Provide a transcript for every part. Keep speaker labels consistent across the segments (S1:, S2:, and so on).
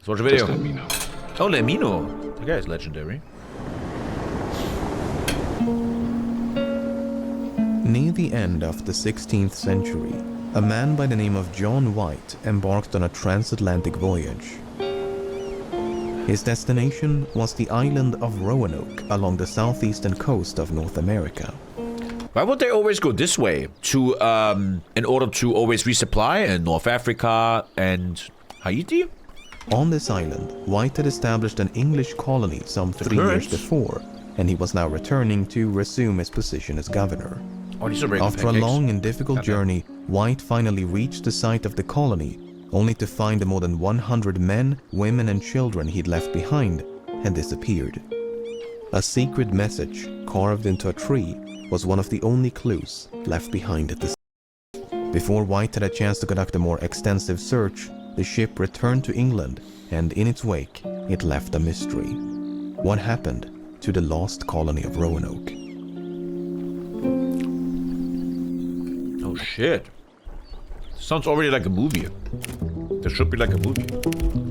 S1: Let's watch a video.
S2: Just let me know.
S1: Oh, let me know. The guy is legendary.
S3: Near the end of the 16th century, a man by the name of John White embarked on a transatlantic voyage. His destination was the island of Roanoke along the southeastern coast of North America.
S1: Why would they always go this way? In order to always resupply in North Africa and Haiti?
S3: On this island, White had established an English colony some 3 years before, and he was now returning to resume his position as governor.
S1: Oh, these are regular
S3: After a
S1: pancakes.
S3: long and difficult journey, White finally reached the site of the colony, only to find the more than 100 men, women and children he'd left behind had disappeared. A secret message carved into a tree was one of the only clues left behind at the site. Before White had a chance to conduct a more extensive search, the ship returned to England, and in its wake, it left a mystery. What happened to the Lost Colony of Roanoke?
S1: Oh shit. Sounds already like a movie. There should be like a movie.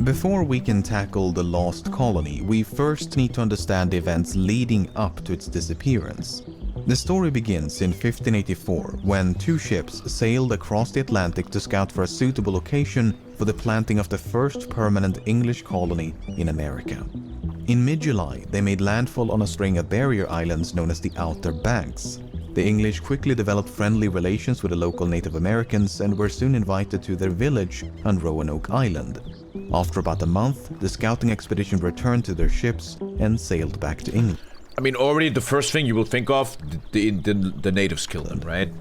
S3: Before we can tackle the Lost Colony, we first need to understand the events leading up to its disappearance. The story begins in 1584, when 2 ships sailed across the Atlantic to scout for a suitable location for the planting of the first permanent English colony in America. In mid-July, they made landfall on a string of barrier islands known as the Outer Banks. The English quickly developed friendly relations with the local Native Americans and were soon invited to their village on Roanoke Island. After about a month, the scouting expedition returned to their ships and sailed back to England.
S1: I mean, already the first thing you will think of, the natives killed them, right?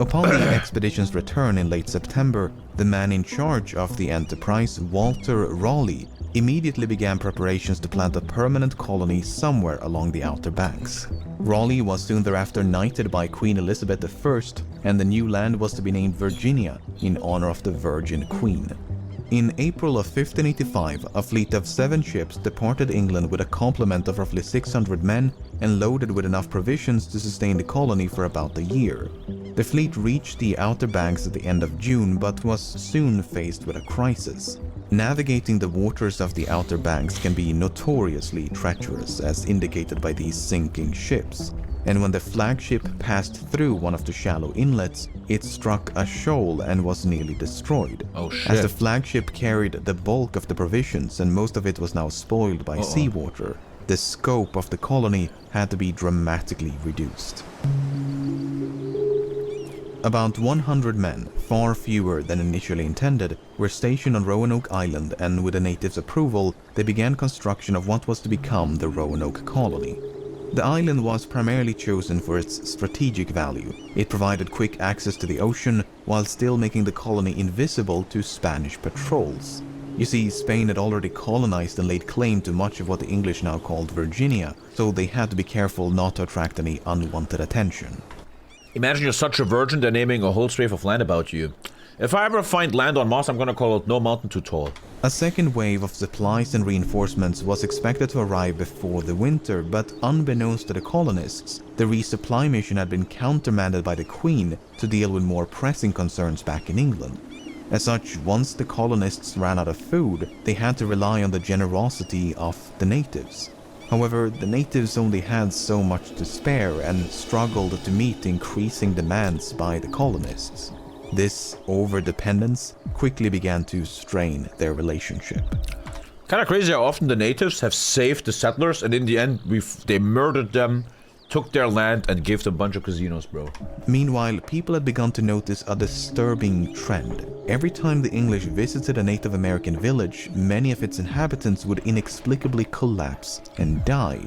S3: Upon the expedition's return in late September, the man in charge of the enterprise, Walter Raleigh, immediately began preparations to plant a permanent colony somewhere along the Outer Banks. Raleigh was soon thereafter knighted by Queen Elizabeth I, and the new land was to be named Virginia in honor of the Virgin Queen. In April of 1585, a fleet of 7 ships departed England with a complement of roughly 600 men and loaded with enough provisions to sustain the colony for about a year. The fleet reached the Outer Banks at the end of June, but was soon faced with a crisis. Navigating the waters of the Outer Banks can be notoriously treacherous, as indicated by these sinking ships. And when the flagship passed through one of the shallow inlets, it struck a shoal and was nearly destroyed.
S1: Oh shit.
S3: As the flagship carried the bulk of the provisions and most of it was now spoiled by seawater, the scope of the colony had to be dramatically reduced. About 100 men, far fewer than initially intended, were stationed on Roanoke Island, and with the natives' approval, they began construction of what was to become the Roanoke colony. The island was primarily chosen for its strategic value. It provided quick access to the ocean while still making the colony invisible to Spanish patrols. You see, Spain had already colonized and laid claim to much of what the English now called Virginia, so they had to be careful not to attract any unwanted attention.
S1: Imagine you're such a virgin, they're naming a whole swathe of land about you. If I ever find land on Mars, I'm gonna call it No Mountain Too Tall.
S3: A second wave of supplies and reinforcements was expected to arrive before the winter, but unbeknownst to the colonists, the resupply mission had been countermanded by the Queen to deal with more pressing concerns back in England. As such, once the colonists ran out of food, they had to rely on the generosity of the natives. However, the natives only had so much to spare and struggled to meet increasing demands by the colonists. This over-dependence quickly began to strain their relationship.
S1: Kinda crazy how often the natives have saved the settlers, and in the end, they murdered them, took their land, and gave them a bunch of casinos, bro.
S3: Meanwhile, people had begun to notice a disturbing trend. Every time the English visited a Native American village, many of its inhabitants would inexplicably collapse and die.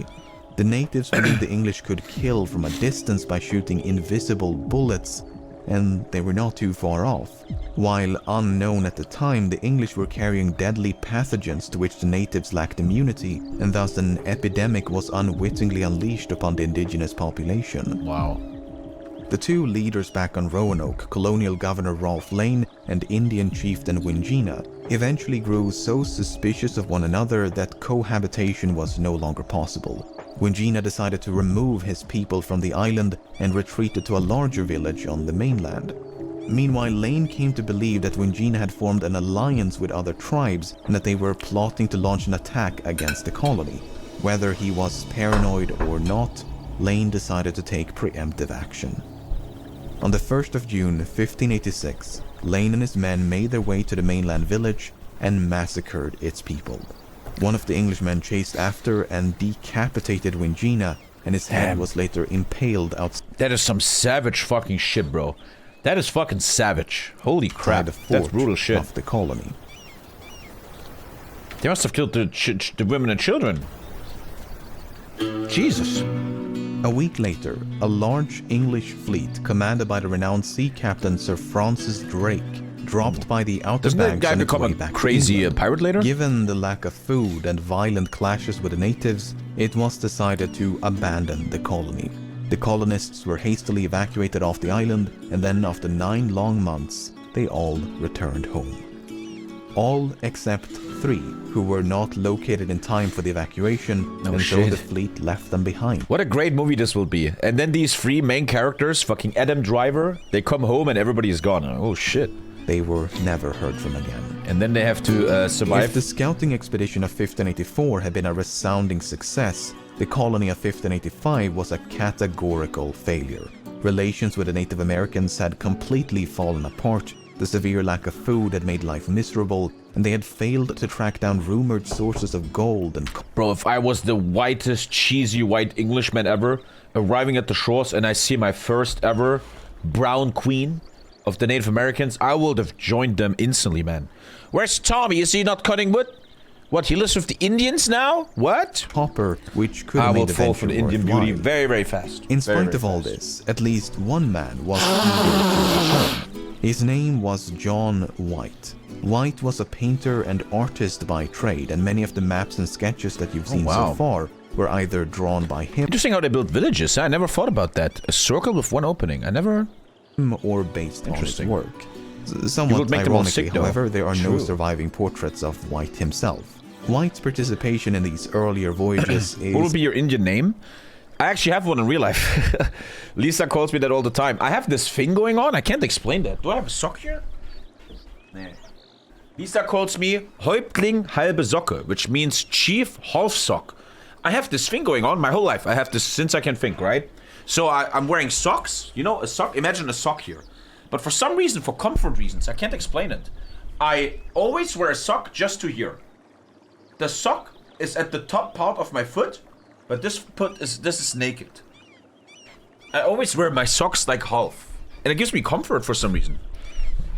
S3: The natives believed the English could kill from a distance by shooting invisible bullets, and they were not too far off. While unknown at the time, the English were carrying deadly pathogens to which the natives lacked immunity, and thus an epidemic was unwittingly unleashed upon the indigenous population.
S1: Wow.
S3: The 2 leaders back on Roanoke, Colonial Governor Rolfe Lane and Indian Chieftain Wingina, eventually grew so suspicious of one another that cohabitation was no longer possible. Wingina decided to remove his people from the island and retreated to a larger village on the mainland. Meanwhile, Lane came to believe that Wingina had formed an alliance with other tribes and that they were plotting to launch an attack against the colony. Whether he was paranoid or not, Lane decided to take preemptive action. On the 1st of June 1586, Lane and his men made their way to the mainland village and massacred its people. One of the Englishmen chased after and decapitated Wingina, and his head was later impaled outside.
S1: That is some savage fucking shit, bro. That is fucking savage. Holy crap. That's brutal shit.
S3: Of the colony.
S1: They must have killed the women and children. Jesus.
S3: A week later, a large English fleet commanded by the renowned sea captain Sir Francis Drake dropped by the Outer
S1: Doesn't that
S3: Banks
S1: guy
S3: on its
S1: become
S3: way
S1: a
S3: back to
S1: crazy
S3: England.
S1: pirate later?
S3: Given the lack of food and violent clashes with the natives, it was decided to abandon the colony. The colonists were hastily evacuated off the island, and then after 9 long months, they all returned home. All except 3 who were not located in time for the evacuation, and so the fleet left them behind.
S1: What a great movie this will be. And then these 3 main characters, fucking Adam Driver, they come home and everybody is gone. Oh shit.
S3: They were never heard from again.
S1: And then they have to survive.
S3: If the scouting expedition of 1584 had been a resounding success, the colony of 1585 was a categorical failure. Relations with the Native Americans had completely fallen apart, the severe lack of food had made life miserable, and they had failed to track down rumored sources of gold and...
S1: Bro, if I was the whitest, cheesy white Englishman ever, arriving at the shores and I see my first ever brown queen of the Native Americans, I would have joined them instantly, man. Where's Tommy? Is he not cutting wood? What, he lives with the Indians now? What?
S3: Copper, which could have made the
S1: fall for the Indian beauty very, very fast.
S3: In spite of all this, at least one man was eager to return. His name was John White. White was a painter and artist by trade, and many of the maps and sketches that you've seen so far were either drawn by him.
S1: Interesting how they built villages. I never thought about that. A circle with one opening. I never...
S3: Or based on his work. Somewhat ironically, however, there are no surviving portraits of White himself. White's participation in these earlier voyages is...
S1: What would be your Indian name? I actually have one in real life. Lisa calls me that all the time. I have this thing going on. I can't explain that. Do I have a sock here? Nah. Lisa calls me Häuptling halbe Socke, which means chief half sock. I have this thing going on my whole life. I have this since I can think, right? So I'm wearing socks. You know, a sock. Imagine a sock here. But for some reason, for comfort reasons, I can't explain it. I always wear a sock just to here. The sock is at the top part of my foot, but this is naked. I always wear my socks like half, and it gives me comfort for some reason.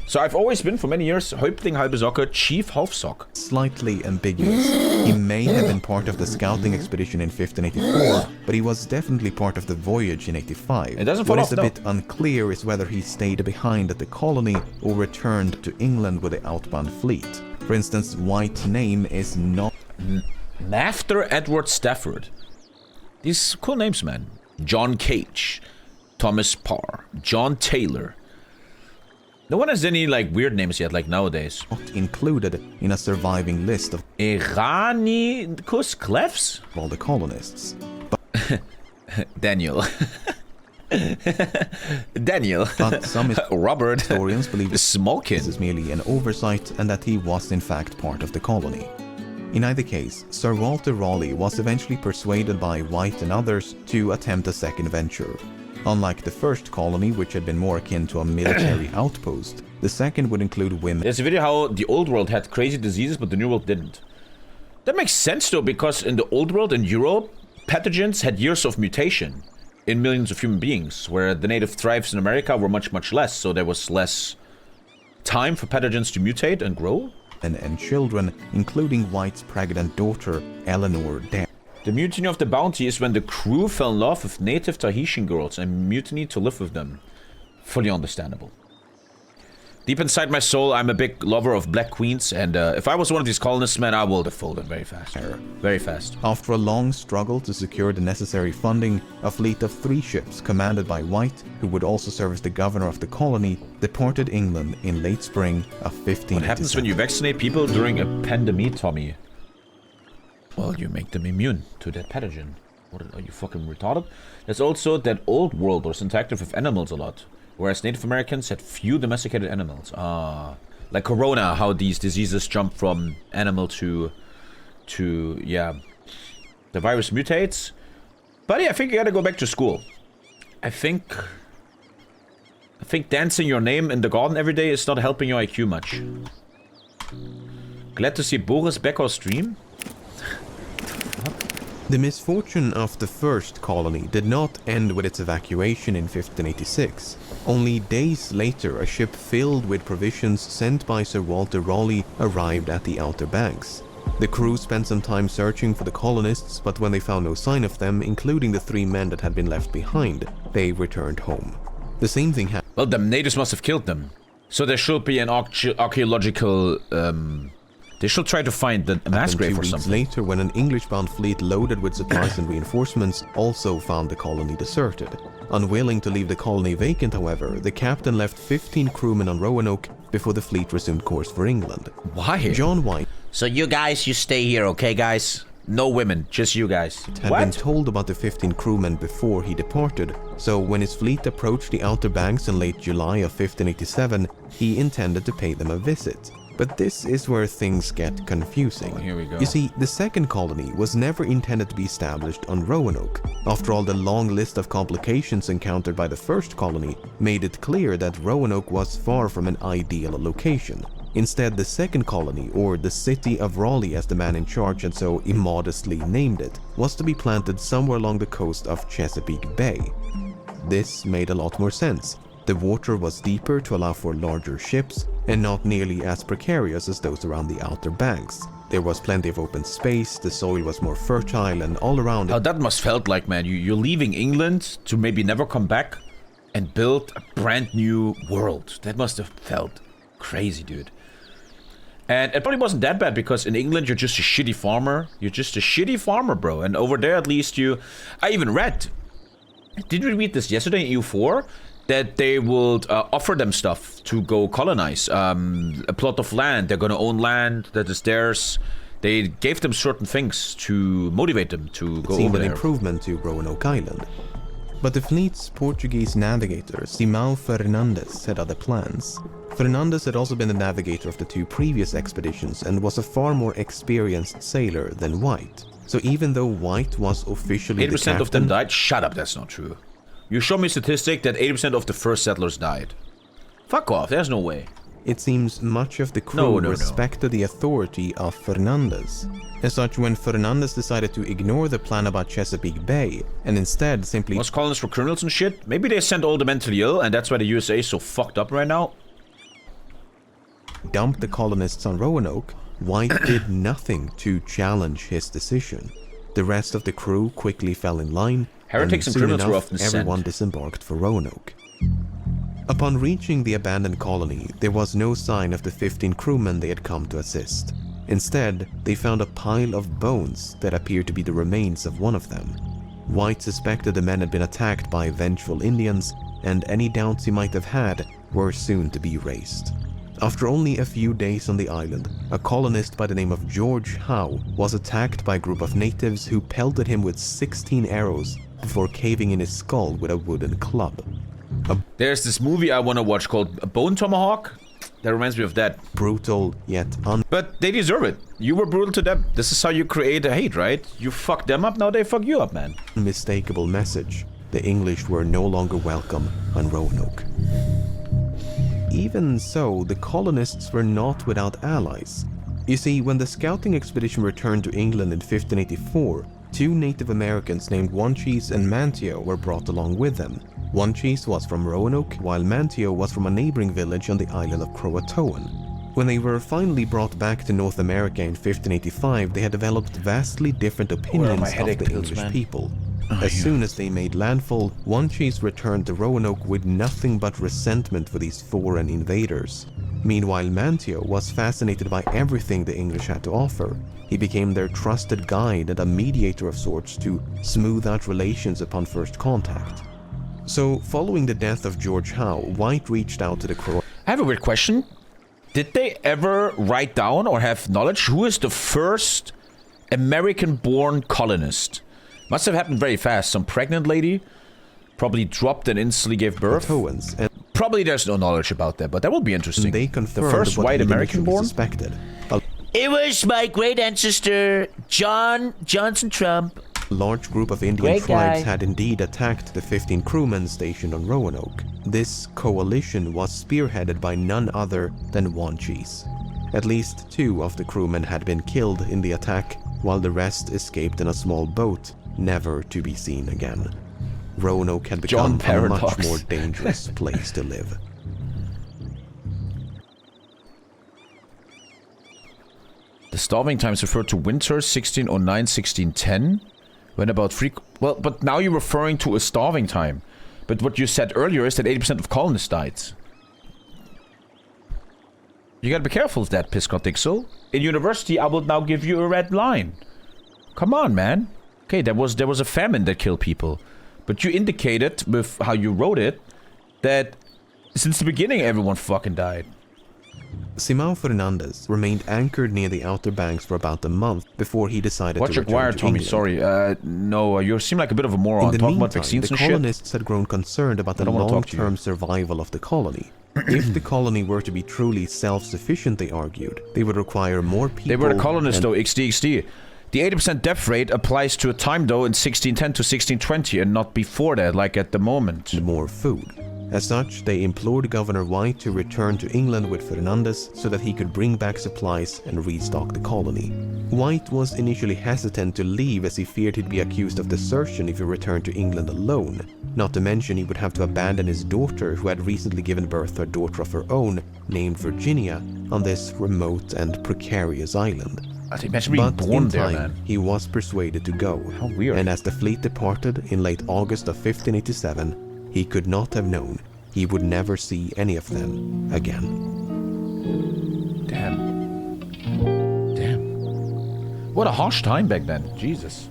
S1: So I've always been for many years Häuptling halbe Socke, chief half sock.
S3: Slightly ambiguous. He may have been part of the scouting expedition in 1584, but he was definitely part of the voyage in 85.
S1: It doesn't fall off,
S3: What is a bit unclear is whether he stayed behind at the colony or returned to England with the outbound fleet. For instance, White's name is not...
S1: After Edward Stafford. These cool names, man. John Cage, Thomas Parr, John Taylor. No one has any, like, weird names yet, like nowadays.
S3: Not included in a surviving list of
S1: Eranicus Clefs?
S3: all the colonists.
S1: Daniel. Daniel.
S3: But some
S1: Robert.
S3: historians believe
S1: Smolkin.
S3: this is merely an oversight and that he was in fact part of the colony. In either case, Sir Walter Raleigh was eventually persuaded by White and others to attempt a second venture. Unlike the first colony, which had been more akin to a military outpost, the second would include women.
S1: There's a video how the old world had crazy diseases, but the new world didn't. That makes sense though, because in the old world in Europe, pathogens had years of mutation in millions of human beings, where the native tribes in America were much, much less, so there was less time for pathogens to mutate and grow.
S3: And children, including White's pregnant daughter, Eleanor Dare.
S1: The mutiny of the Bounty is when the crew fell in love with native Tahitian girls and mutinied to live with them. Fully understandable. Deep inside my soul, I'm a big lover of black queens, and if I was one of these colonists, man, I would have folded very fast. Very fast.
S3: After a long struggle to secure the necessary funding, a fleet of 3 ships commanded by White, who would also serve as the governor of the colony, departed England in late spring of 1587.
S1: What happens when you vaccinate people during a pandemic, Tommy? Well, you make them immune to that pathogen. What, are you fucking retarded? There's also that old world was interactive with animals a lot. whereas Native Americans had few domesticated animals. Like Corona, how these diseases jump from animal to yeah, the virus mutates. But yeah, I think you gotta go back to school. I think dancing your name in the garden every day is not helping your IQ much. Glad to see Boris back on stream.
S3: The misfortune of the first colony did not end with its evacuation in 1586. Only days later, a ship filled with provisions sent by Sir Walter Raleigh arrived at the Outer Banks. The crew spent some time searching for the colonists, but when they found no sign of them, including the 3 men that had been left behind, they returned home. The same thing happened.
S1: Well, the natives must have killed them. So there should be an archaeological... they should try to find the mass grave or something.
S3: 2 weeks later, when an English-bound fleet loaded with supplies and reinforcements also found the colony deserted. Unwilling to leave the colony vacant, however, the captain left 15 crewmen on Roanoke before the fleet resumed course for England.
S1: Why?
S3: John White...
S1: So you guys, you stay here, okay, guys? No women, just you guys.
S3: Had been told about the 15 crewmen before he departed, so when his fleet approached the Outer Banks in late July of 1587, he intended to pay them a visit. But this is where things get confusing.
S1: Oh, here we go.
S3: You see, the second colony was never intended to be established on Roanoke. After all, the long list of complications encountered by the first colony made it clear that Roanoke was far from an ideal location. Instead, the second colony, or the city of Raleigh as the man in charge had so immodestly named it, was to be planted somewhere along the coast of Chesapeake Bay. This made a lot more sense. The water was deeper to allow for larger ships, and not nearly as precarious as those around the Outer Banks. There was plenty of open space, the soil was more fertile, and all around it...
S1: Oh, that must felt like, man. You're leaving England to maybe never come back and build a brand new world. That must have felt crazy, dude. And it probably wasn't that bad, because in England, you're just a shitty farmer. You're just a shitty farmer, bro. And over there, at least you... I even read... Did we read this yesterday in EU4? That they would offer them stuff to go colonize. A plot of land. They're gonna own land that is theirs. They gave them certain things to motivate them to go over there.
S3: Seemed an improvement to Roanoke Island. But the fleet's Portuguese navigator, Simão Fernandes, had other plans. Fernandes had also been the navigator of the 2 previous expeditions and was a far more experienced sailor than White. So even though White was officially the captain...
S1: 80% of them died? Shut up, that's not true. You show me a statistic that 80% of the first settlers died. Fuck off, there's no way.
S3: It seems much of the crew respected the authority of Fernandes. As such, when Fernandes decided to ignore the plan about Chesapeake Bay, and instead simply...
S1: Most colonists were criminals and shit? Maybe they sent all the mentally ill, and that's why the USA is so fucked up right now?
S3: Dumped the colonists on Roanoke, White did nothing to challenge his decision. The rest of the crew quickly fell in line,
S1: Heretics and criminals were often sent.
S3: Everyone disembarked for Roanoke. Upon reaching the abandoned colony, there was no sign of the 15 crewmen they had come to assist. Instead, they found a pile of bones that appeared to be the remains of one of them. White suspected the men had been attacked by vengeful Indians, and any doubts he might have had were soon to be raised. After only a few days on the island, a colonist by the name of George Howe was attacked by a group of natives who pelted him with 16 arrows before caving in his skull with a wooden club.
S1: There's this movie I want to watch called Bone Tomahawk. That reminds me of that.
S3: Brutal, yet
S1: But they deserve it. You were brutal to them. This is how you create a hate, right? You fuck them up, now they fuck you up, man.
S3: unmistakable message. The English were no longer welcome on Roanoke. Even so, the colonists were not without allies. You see, when the scouting expedition returned to England in 1584, 2 Native Americans named Wanchese and Manteo were brought along with them. Wanchese was from Roanoke, while Manteo was from a neighboring village on the island of Croatoan. When they were finally brought back to North America in 1585, they had developed vastly different opinions of the English people. As soon as they made landfall, Wanchese returned to Roanoke with nothing but resentment for these foreign invaders. Meanwhile, Manteo was fascinated by everything the English had to offer. He became their trusted guide and a mediator of sorts to smooth out relations upon first contact. So, following the death of George Howe, White reached out to the Crow.
S1: I have a weird question. Did they ever write down or have knowledge who is the first American-born colonist? Must have happened very fast. Some pregnant lady probably dropped and instantly gave birth.
S3: Croatoans, and
S1: probably there's no knowledge about that, but that would be interesting.
S3: They confirmed
S1: the first
S3: what
S1: white
S3: he
S1: American
S3: initially
S1: born?
S3: suspected.
S2: It was my great ancestor, John Johnson Trump.
S3: A large group of Indian
S2: Great
S3: tribes
S2: guy.
S3: had indeed attacked the 15 crewmen stationed on Roanoke. This coalition was spearheaded by none other than One Cheese. At least 2 of the crewmen had been killed in the attack, while the rest escaped in a small boat, never to be seen again. Roanoke had become a much more dangerous place to live.
S1: The starving times refer to winter 1609-1610, when about 3... Well, but now you're referring to a starving time. But what you said earlier is that 80% of colonists died. You gotta be careful of that, Piscotixel. In university, I will now give you a red line. Come on, man. Okay, there was a famine that killed people. But you indicated, with how you wrote it, that since the beginning everyone fucking died.
S3: Simão Fernandes remained anchored near the Outer Banks for about a month before he decided
S1: Watch
S3: to
S1: your
S3: return
S1: wire,
S3: to
S1: Tommy.
S3: England.
S1: Sorry. No, you seem like a bit of a moron.
S3: In the
S1: Talking about
S3: meantime,
S1: vaccines
S3: the
S1: and shit.
S3: colonists had grown concerned about the
S1: don't wanna talk to you.
S3: long-term survival of the colony. If the colony were to be truly self-sufficient, they argued, they would require more people.
S1: They were the colonists,
S3: and
S1: though. XD. The 80% death rate applies to a time, though, in 1610 to 1620, and not before that, like at the moment.
S3: more food. As such, they implored Governor White to return to England with Fernandes so that he could bring back supplies and restock the colony. White was initially hesitant to leave as he feared he'd be accused of desertion if he returned to England alone. Not to mention he would have to abandon his daughter, who had recently given birth to a daughter of her own, named Virginia, on this remote and precarious island.
S1: Imagine being
S3: But
S1: born
S3: in
S1: there,
S3: time,
S1: man.
S3: he was persuaded to go.
S1: How weird.
S3: And as the fleet departed in late August of 1587, he could not have known he would never see any of them again.
S1: Damn. What a harsh time back then. Jesus.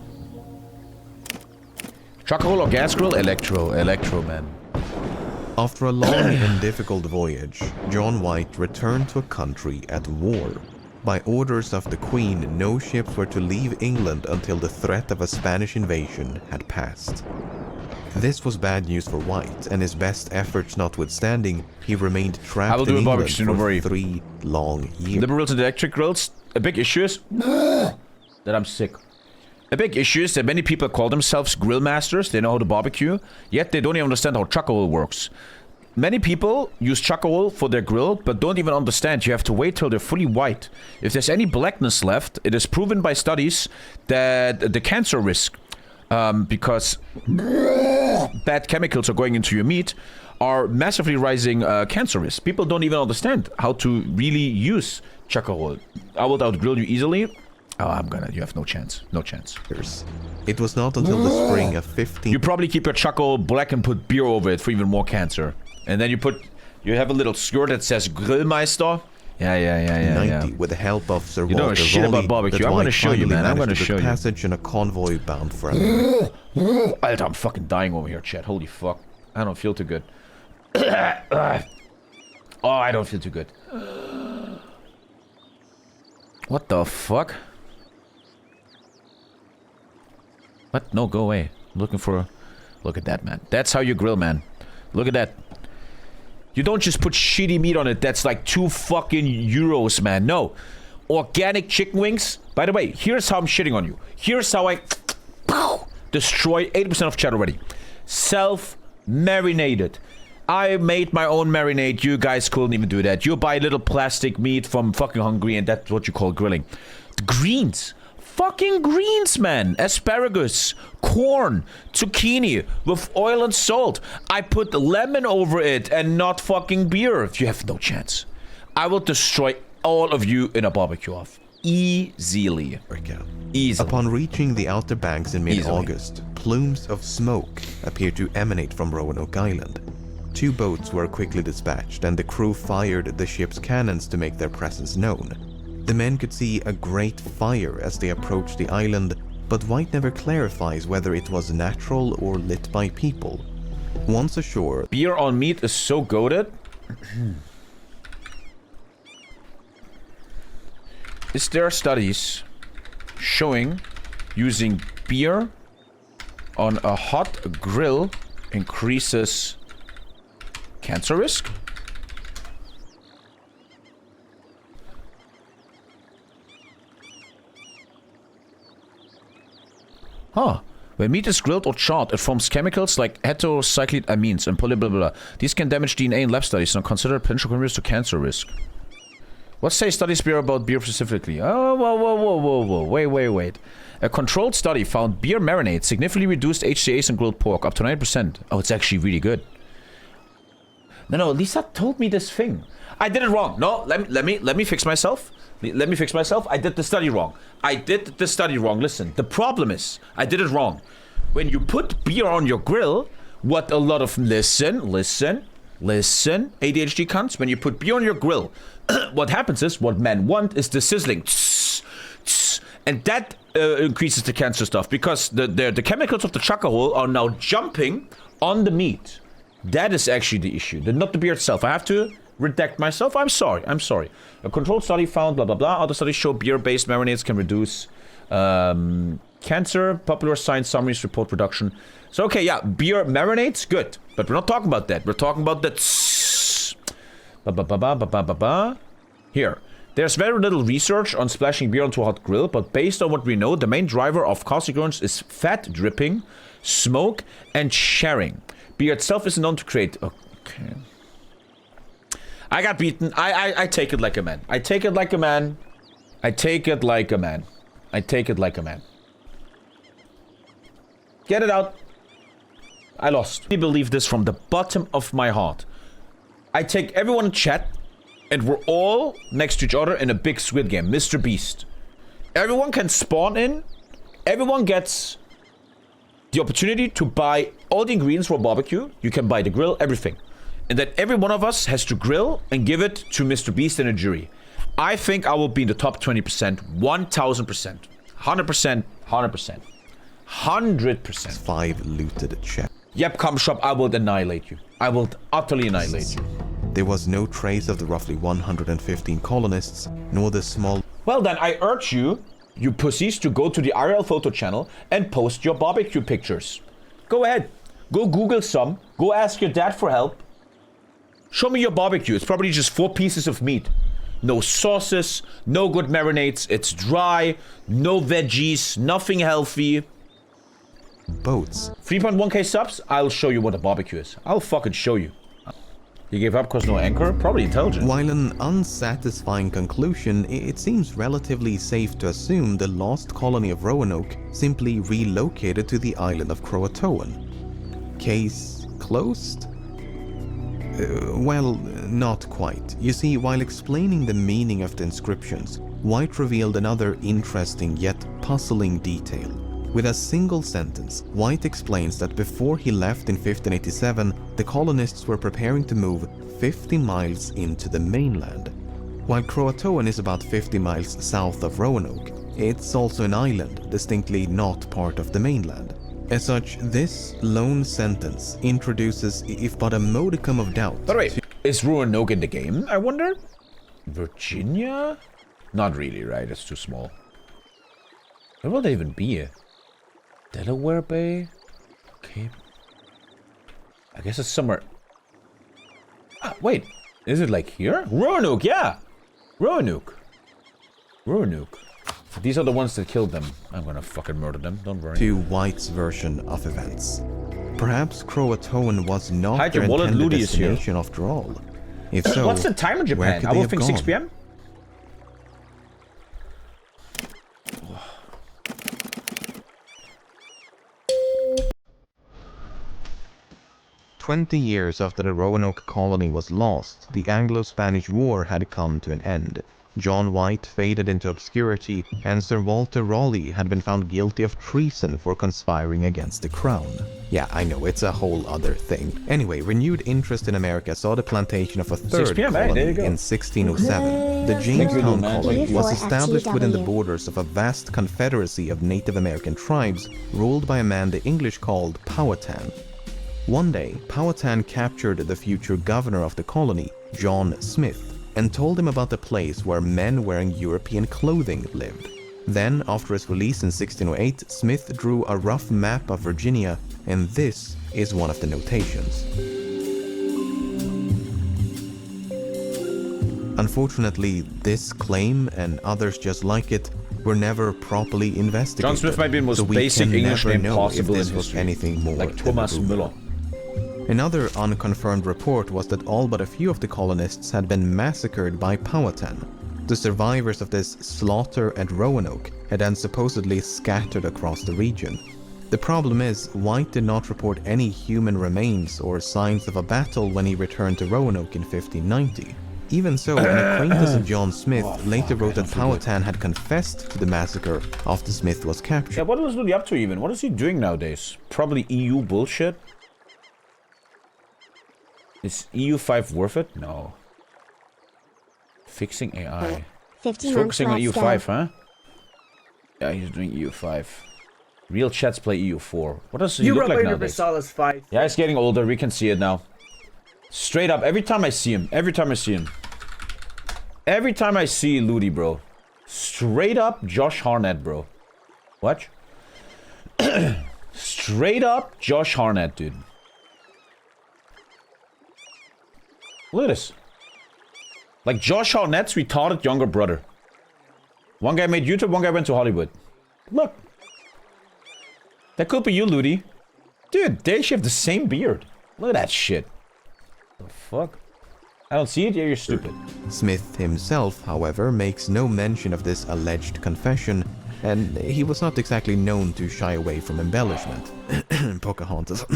S1: Charcoal or gas grill? Electro, man.
S3: After a long and difficult voyage, John White returned to a country at war. By orders of the Queen, no ships were to leave England until the threat of a Spanish invasion had passed. This was bad news for White, and his best efforts notwithstanding, he remained trapped in England for 3 long years.
S1: Liberals and electric grills. A big issue is that I'm sick. A big issue is that many people call themselves grill masters. They know how to barbecue, yet they don't even understand how charcoal works. Many people use charcoal for their grill, but don't even understand you have to wait till they're fully white. If there's any blackness left, it is proven by studies that the cancer risk, because bad chemicals are going into your meat, are massively rising cancer risk. People don't even understand how to really use charcoal. I will outgrill you easily. Oh, you have no chance. No chance.
S3: It was not until the spring of 15...
S1: You probably keep your charcoal black and put beer over it for even more cancer. And then you have a little skirt that says Grillmeister. Yeah.
S3: With the help of Sir
S1: You know
S3: Walter
S1: shit
S3: Raleigh,
S1: about barbecue.
S3: that
S1: I'm gonna
S3: White
S1: show you,
S3: finally
S1: man. I'm
S3: managed
S1: gonna
S3: to
S1: show you.
S3: passage in a convoy bound for America.
S1: Alter, I'm fucking dying over here, chat. Holy fuck. I don't feel too good. Oh, I don't feel too good. What the fuck? What? No, go away. I'm looking for... Look at that, man. That's how you grill, man. Look at that. You don't just put shitty meat on it that's like 2 fucking euros, man. No. Organic chicken wings. By the way, here's how I'm shitting on you. Here's how I destroy 80% of chat already. Self-marinated. I made my own marinade. You guys couldn't even do that. You buy little plastic meat from fucking Hungary and that's what you call grilling. The greens. Fucking greens, man. Asparagus, corn, zucchini with oil and salt. I put lemon over it and not fucking beer. You have no chance. I will destroy all of you in a barbecue off. Easily. Easily.
S3: Upon reaching the Outer Banks in mid-August, plumes of smoke appeared to emanate from Roanoke Island. 2 boats were quickly dispatched and the crew fired the ship's cannons to make their presence known. The men could see a great fire as they approached the island, but White never clarifies whether it was natural or lit by people. Once ashore...
S1: Beer on meat is so goated. Is there studies showing using beer on a hot grill increases Cancer risk? Huh. When meat is grilled or charred, it forms chemicals like heterocyclide amines and blah blah blah. These can damage DNA in lab studies and are considered potential contributors to cancer risk. What say studies beer about beer specifically? Oh, whoa. Wait. A controlled study found beer marinade significantly reduced HCAs in grilled pork up to 9%. Oh, it's actually really good. No, Lisa told me this thing. I did it wrong. No, let me fix myself. Let me fix myself. I did the study wrong. Listen, the problem is, I did it wrong. When you put beer on your grill, what a lot of... Listen, ADHD cunts. When you put beer on your grill, what happens is, what men want is the sizzling. And that increases the cancer stuff, because the chemicals of the charcoal are now jumping on the meat. That is actually the issue, not the beer itself. I have to redact myself. I'm sorry. A controlled study found blah blah blah. Other studies show beer-based marinades can reduce cancer. Popular science summaries report reduction. So okay, yeah, beer marinades, good. But we're not talking about that. We're talking about that. Here. There's very little research on splashing beer onto a hot grill, but based on what we know, the main driver of caustic occurrence is fat dripping, smoke, and sharing. Beer itself is known to create... Okay. I got beaten. I take it like a man. I take it like a man. Get it out. I lost. I believe this from the bottom of my heart. I take everyone in chat, and we're all next to each other in a big Squid Game. Mr. Beast. Everyone can spawn in. Everyone gets the opportunity to buy all the ingredients for a barbecue. You can buy the grill, everything. And then every one of us has to grill and give it to Mr. Beast and a jury. I think I will be in the top 20%, 1000%, 100%, 100%, 100%.
S3: 5 looted chests.
S1: Yep, come shop, I will annihilate you. I will utterly annihilate you.
S3: There was no trace of the roughly 115 colonists, nor the small...
S1: Well then, I urge you, you pussies, to go to the RL photo channel and post your barbecue pictures. Go ahead. Go Google some. Go ask your dad for help. Show me your barbecue. It's probably just 4 pieces of meat. No sauces, no good marinades. It's dry, no veggies, nothing healthy.
S3: Boats.
S1: 3.1k subs? I'll show you what a barbecue is. I'll fucking show you. You gave up cause no anchor? Probably intelligent.
S3: While an unsatisfying conclusion, it seems relatively safe to assume the Lost Colony of Roanoke simply relocated to the island of Croatoan. Case closed? Well, not quite. You see, while explaining the meaning of the inscriptions, White revealed another interesting yet puzzling detail. With a single sentence, White explains that before he left in 1587, the colonists were preparing to move 50 miles into the mainland. While Croatoan is about 50 miles south of Roanoke, it's also an island, distinctly not part of the mainland. As such, this lone sentence introduces, if but a modicum of doubt...
S1: By the way, is Roanoke in the game, I wonder? Virginia? Not really, right? It's too small. Where will they even be? Delaware Bay? Okay. I guess it's somewhere... Ah, wait. Is it like here? Roanoke, yeah! Roanoke. These are the ones that killed them. I'm gonna fucking murder them, don't worry.
S3: To White's version of events. Perhaps Croatoan was not
S1: Hide
S3: their
S1: your wallet,
S3: intended
S1: Ludi is here.
S3: destination after all. If so,
S1: what's the time in
S3: where
S1: Japan?
S3: could
S1: I
S3: they
S1: will
S3: have
S1: think 6
S3: gone?
S1: p.m.
S3: "20 years after the Roanoke colony was lost, the Anglo-Spanish War had come to an end. John White faded into obscurity, and Sir Walter Raleigh had been found guilty of treason for conspiring against the crown." Yeah, I know, it's a whole other thing. Anyway, renewed interest in America saw the plantation of a third
S1: PM, hey,
S3: colony
S1: there you go.
S3: in 1607. The Jamestown colony was established within the borders of a vast confederacy of Native American tribes ruled by a man the English called Powhatan. One day, Powhatan captured the future governor of the colony, John Smith, and told him about the place where men wearing European clothing lived. Then, after his release in 1608, Smith drew a rough map of Virginia, and this is one of the notations. Unfortunately, this claim and others just like it were never properly investigated.
S1: John Smith might be the most
S3: so we
S1: basic
S3: can
S1: English
S3: never
S1: name
S3: know
S1: possible
S3: if this
S1: in
S3: was
S1: history.
S3: anything more
S1: Like
S3: than
S1: Thomas
S3: a rumor.
S1: Müller.
S3: Another unconfirmed report was that all but a few of the colonists had been massacred by Powhatan. The survivors of this slaughter at Roanoke had then supposedly scattered across the region. The problem is, White did not report any human remains or signs of a battle when he returned to Roanoke in 1590. Even so, an acquaintance of John Smith later wrote that Powhatan had confessed to the massacre after Smith was captured.
S1: Yeah, what was Ludi up to even? What is he doing nowadays? Probably EU bullshit? Is EU5 worth it? No. Fixing AI.
S4: 15
S1: He's
S4: months
S1: focusing on
S4: left,
S1: EU5, huh? Yeah, he's doing EU5. Real chats play EU4. What does he look like nowadays?
S5: Versailles 5.
S1: Yeah, he's getting older. We can see it now. Straight up, every time I see him. Every time I see Ludi, bro. Straight up Josh Harnett, bro. Watch. Straight up Josh Harnett, dude. Look at this. Like Josh Harnett's retarded younger brother. One guy made YouTube, one guy went to Hollywood. Look. That could be you, Ludi. Dude, they actually have the same beard. Look at that shit. The fuck? I don't see it? Yeah, you're stupid.
S3: Smith himself, however, makes no mention of this alleged confession, and he was not exactly known to shy away from embellishment. Pocahontas.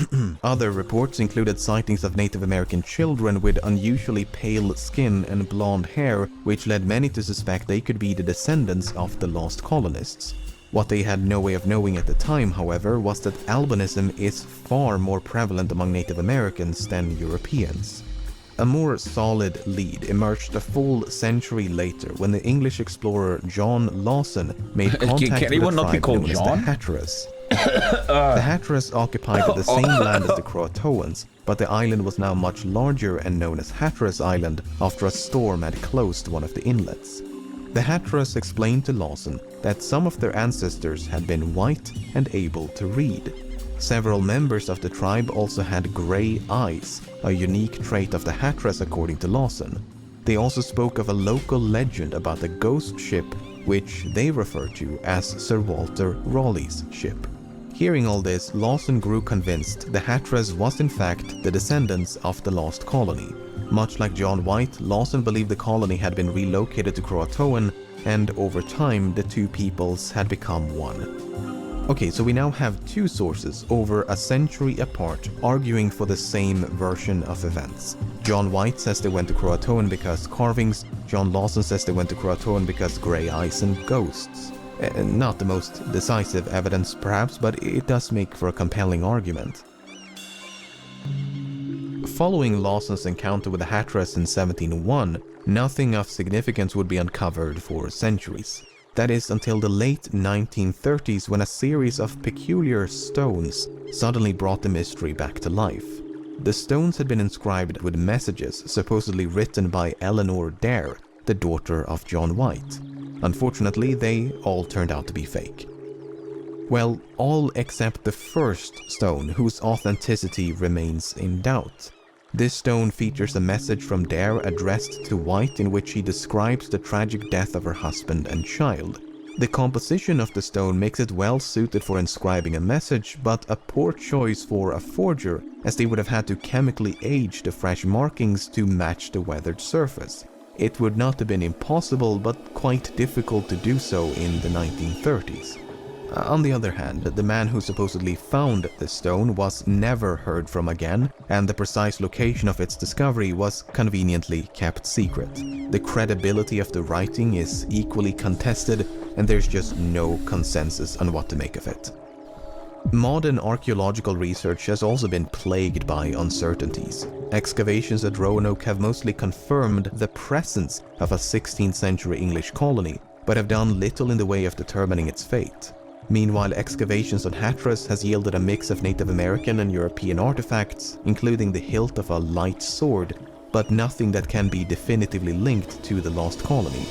S3: Other reports included sightings of Native American children with unusually pale skin and blonde hair, which led many to suspect they could be the descendants of the lost colonists. What they had no way of knowing at the time, however, was that albinism is far more prevalent among Native Americans than Europeans. A more solid lead emerged a full century later when the English explorer John Lawson made contact with a tribe known as the Hatteras. The Hatteras occupied the same land as the Croatoans, but the island was now much larger and known as Hatteras Island after a storm had closed one of the inlets. The Hatteras explained to Lawson that some of their ancestors had been white and able to read. Several members of the tribe also had grey eyes, a unique trait of the Hatteras according to Lawson. They also spoke of a local legend about a ghost ship, which they referred to as Sir Walter Raleigh's ship. Hearing all this, Lawson grew convinced the Hatteras was in fact the descendants of the lost colony. Much like John White, Lawson believed the colony had been relocated to Croatoan, and over time the two peoples had become one. Okay, so we now have two sources over a century apart arguing for the same version of events. John White says they went to Croatoan because carvings, John Lawson says they went to Croatoan because grey eyes and ghosts. Not the most decisive evidence perhaps, but it does make for a compelling argument. Following Lawson's encounter with the Hatteras in 1701, nothing of significance would be uncovered for centuries. That is until the late 1930s when a series of peculiar stones suddenly brought the mystery back to life. The stones had been inscribed with messages supposedly written by Eleanor Dare, the daughter of John White. Unfortunately, they all turned out to be fake. Well, all except the first stone, whose authenticity remains in doubt. This stone features a message from Dare addressed to White in which she describes the tragic death of her husband and child. The composition of the stone makes it well suited for inscribing a message, but a poor choice for a forger, as they would have had to chemically age the fresh markings to match the weathered surface. It would not have been impossible, but quite difficult to do so in the 1930s. On the other hand, the man who supposedly found the stone was never heard from again, and the precise location of its discovery was conveniently kept secret. The credibility of the writing is equally contested, and there's just no consensus on what to make of it. Modern archaeological research has also been plagued by uncertainties. Excavations at Roanoke have mostly confirmed the presence of a 16th century English colony, but have done little in the way of determining its fate. Meanwhile, excavations on Hatteras has yielded a mix of Native American and European artifacts, including the hilt of a light sword, but nothing that can be definitively linked to the lost colony.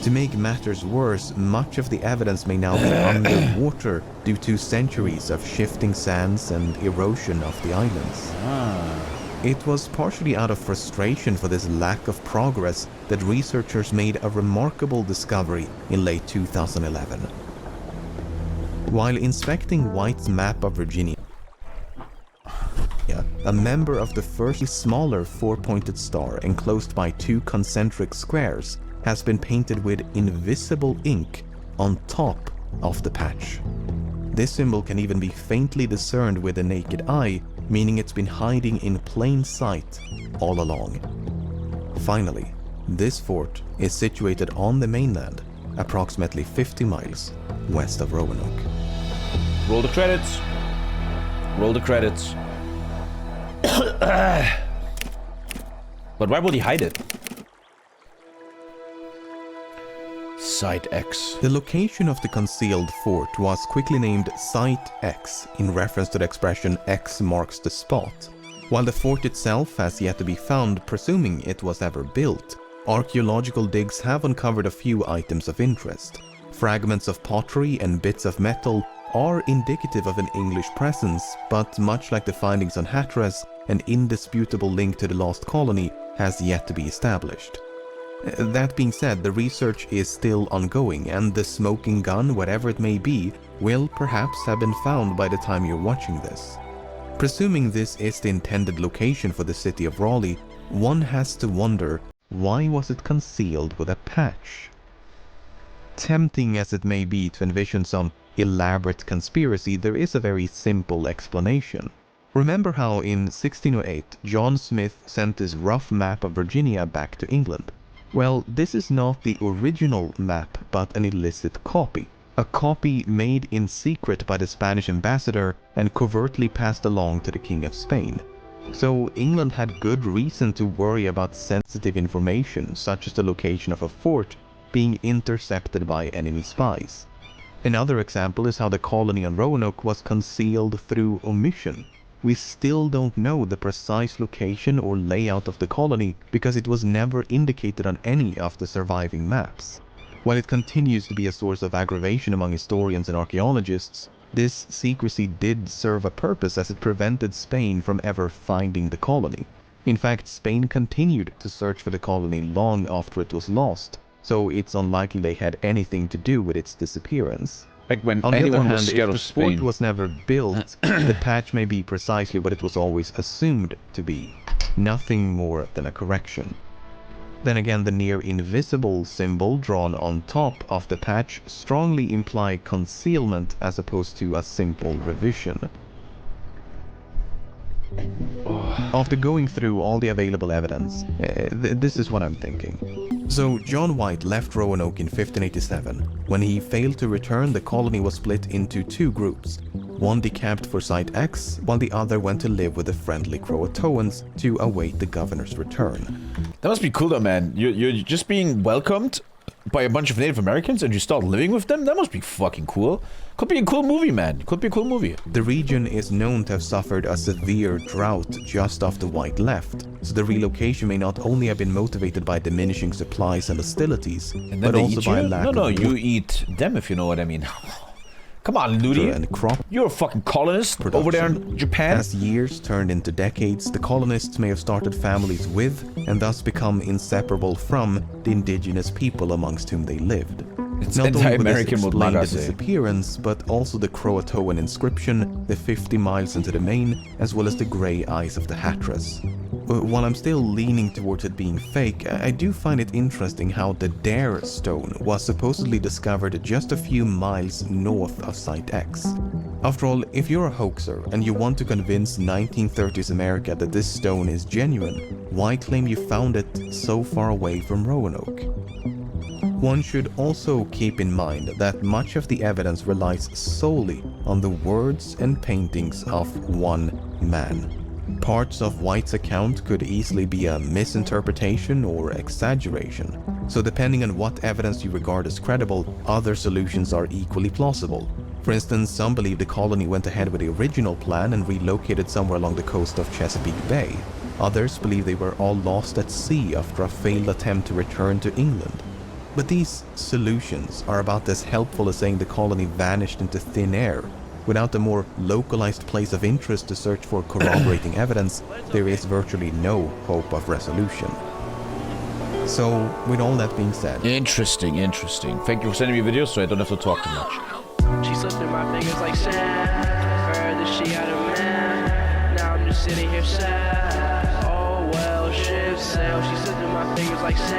S3: To make matters worse, much of the evidence may now be underwater due to centuries of shifting sands and erosion of the islands. It was partially out of frustration for this lack of progress that researchers made a remarkable discovery in late 2011. While inspecting White's map of Virginia, a member of the first smaller four-pointed star enclosed by two concentric squares has been painted with invisible ink on top of the patch. This symbol can even be faintly discerned with the naked eye, meaning it's been hiding in plain sight all along. Finally, this fort is situated on the mainland, approximately 50 miles west of Roanoke.
S1: Roll the credits. Roll the credits. But why would he hide it? Site X.
S3: The location of the concealed fort was quickly named Site X in reference to the expression X marks the spot. While the fort itself has yet to be found, presuming it was ever built, archaeological digs have uncovered a few items of interest. Fragments of pottery and bits of metal are indicative of an English presence, but much like the findings on Hatteras, an indisputable link to the Lost Colony has yet to be established. That being said, the research is still ongoing, and the smoking gun, whatever it may be, will perhaps have been found by the time you're watching this. Presuming this is the intended location for the city of Raleigh, one has to wonder, why was it concealed with a patch? Tempting as it may be to envision some elaborate conspiracy, there is a very simple explanation. Remember how in 1608 John Smith sent his rough map of Virginia back to England? Well, this is not the original map, but an illicit copy. A copy made in secret by the Spanish ambassador and covertly passed along to the King of Spain. So England had good reason to worry about sensitive information, such as the location of a fort, being intercepted by enemy spies. Another example is how the colony on Roanoke was concealed through omission. We still don't know the precise location or layout of the colony because it was never indicated on any of the surviving maps. While it continues to be a source of aggravation among historians and archaeologists, this secrecy did serve a purpose as it prevented Spain from ever finding the colony. In fact, Spain continued to search for the colony long after it was lost, so it's unlikely they had anything to do with its disappearance.
S1: Like when
S3: On the other
S1: anyone was
S3: hand,
S1: scared
S3: if
S1: of
S3: the fort
S1: Spain.
S3: was never built, the patch may be precisely what it was always assumed to be. Nothing more than a correction. Then again, the near invisible symbol drawn on top of the patch strongly imply concealment as opposed to a simple revision. After going through all the available evidence, this is what I'm thinking. So John White left Roanoke in 1587. When he failed to return, the colony was split into two groups. One decamped for Site X, while the other went to live with the friendly Croatoans to await the governor's return.
S1: That must be cool though, man. You're just being welcomed by a bunch of Native Americans and you start living with them? That must be fucking cool. Could be a cool movie, man. Could be a cool movie.
S3: The region is known to have suffered a severe drought just after White left, so the relocation may not only have been motivated by diminishing supplies and hostilities, but also by a lack of
S1: No, you eat them, if you know what I mean. Come on, Ludi.
S3: And crop
S1: You're a fucking colonist over there in Japan.
S3: As years turned into decades, the colonists may have started families with, and thus become inseparable from, the indigenous people amongst whom they lived.
S1: It's
S3: Not only would this
S1: anti-American, what
S3: explain the
S1: Maga say.
S3: disappearance, but also the Croatoan inscription, the 50 miles into the main, as well as the grey eyes of the Hatteras. While I'm still leaning towards it being fake, I do find it interesting how the Dare stone was supposedly discovered just a few miles north of Site X. After all, if you're a hoaxer and you want to convince 1930s America that this stone is genuine, why claim you found it so far away from Roanoke? One should also keep in mind that much of the evidence relies solely on the words and paintings of one man. Parts of White's account could easily be a misinterpretation or exaggeration, so depending on what evidence you regard as credible, other solutions are equally plausible. For instance, some believe the colony went ahead with the original plan and relocated somewhere along the coast of Chesapeake Bay. Others believe they were all lost at sea after a failed attempt to return to England. But these solutions are about as helpful as saying the colony vanished into thin air. Without a more localized place of interest to search for corroborating evidence, there is virtually no hope of resolution. So, with all that being said...
S1: Interesting. Thank you for sending me videos so I don't have to talk too much.
S4: She slipped through my fingers like sand. Heard that she had a man. Now I'm just sitting here sad. Oh well, ship sail. She slipped through my fingers like sand.